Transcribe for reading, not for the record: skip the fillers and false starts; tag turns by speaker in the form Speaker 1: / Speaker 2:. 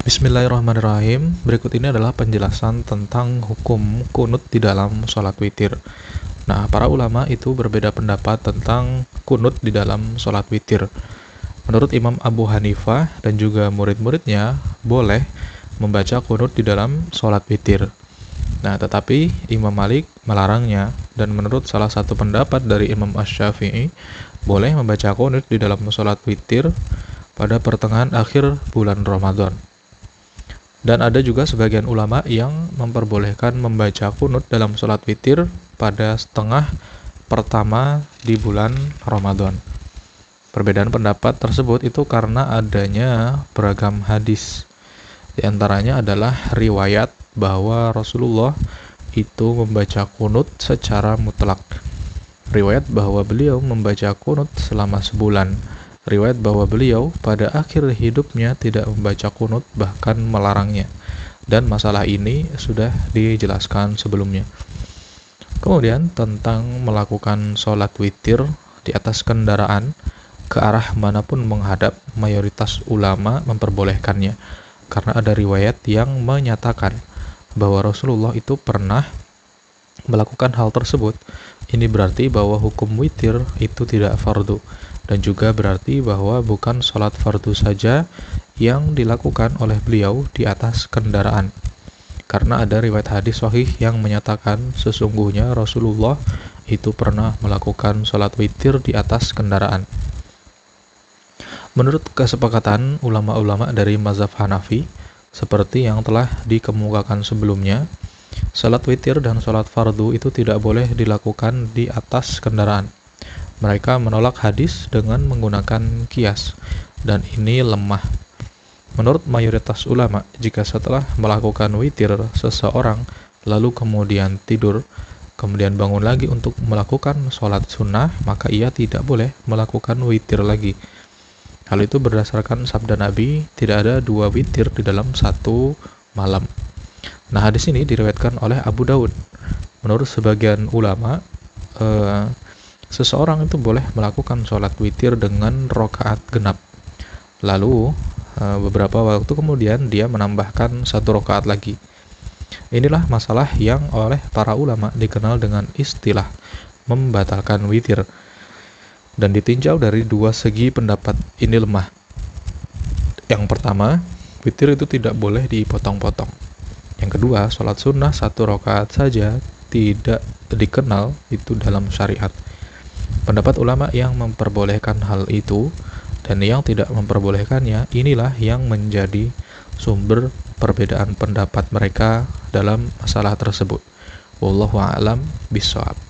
Speaker 1: Bismillahirrahmanirrahim. Berikut ini adalah penjelasan tentang hukum kunut di dalam sholat witir. Nah, para ulama itu berbeda pendapat tentang kunut di dalam sholat witir. Menurut Imam Abu Hanifah dan juga murid-muridnya, boleh membaca kunut di dalam sholat witir. Nah, tetapi Imam Malik melarangnya, dan menurut salah satu pendapat dari Imam Asy-Syafi'i, boleh membaca kunut di dalam sholat witir pada pertengahan akhir bulan Ramadan. Dan ada juga sebagian ulama yang memperbolehkan membaca kunut dalam sholat witir pada setengah pertama di bulan Ramadan. Perbedaan pendapat tersebut itu karena adanya beragam hadis. Di antaranya adalah riwayat bahwa Rasulullah itu membaca kunut secara mutlak. Riwayat bahwa beliau membaca kunut selama sebulan. Riwayat bahwa beliau pada akhir hidupnya tidak membaca kunut, bahkan melarangnya. Dan masalah ini sudah dijelaskan sebelumnya. Kemudian tentang melakukan sholat witir di atas kendaraan ke arah manapun menghadap, mayoritas ulama memperbolehkannya. Karena ada riwayat yang menyatakan bahwa Rasulullah itu pernah melakukan hal tersebut. Ini berarti bahwa hukum witir itu tidak fardu, dan juga berarti bahwa bukan sholat fardu saja yang dilakukan oleh beliau di atas kendaraan. Karena ada riwayat hadis sahih yang menyatakan sesungguhnya Rasulullah itu pernah melakukan sholat witir di atas kendaraan. Menurut kesepakatan ulama-ulama dari mazhab Hanafi, seperti yang telah dikemukakan sebelumnya, sholat witir dan sholat fardu itu tidak boleh dilakukan di atas kendaraan. Mereka menolak hadis dengan menggunakan qiyas, dan ini lemah. Menurut mayoritas ulama, jika setelah melakukan witir seseorang lalu kemudian tidur, kemudian bangun lagi untuk melakukan sholat sunnah, maka ia tidak boleh melakukan witir lagi. Hal itu berdasarkan sabda Nabi, tidak ada dua witir di dalam satu malam. Nah, hadis ini diriwayatkan oleh Abu Daud. Menurut sebagian ulama, seseorang itu boleh melakukan sholat witir dengan rakaat genap. Lalu beberapa waktu kemudian dia menambahkan satu rakaat lagi. Inilah masalah yang oleh para ulama dikenal dengan istilah membatalkan witir. Dan ditinjau dari dua segi pendapat ini lemah. Yang pertama, witir itu tidak boleh dipotong-potong. Yang kedua, sholat sunnah satu rakaat saja tidak dikenal itu dalam syariat. Pendapat ulama yang memperbolehkan hal itu dan yang tidak memperbolehkannya, inilah yang menjadi sumber perbedaan pendapat mereka dalam masalah tersebut. Wallahu a'lam bishawab.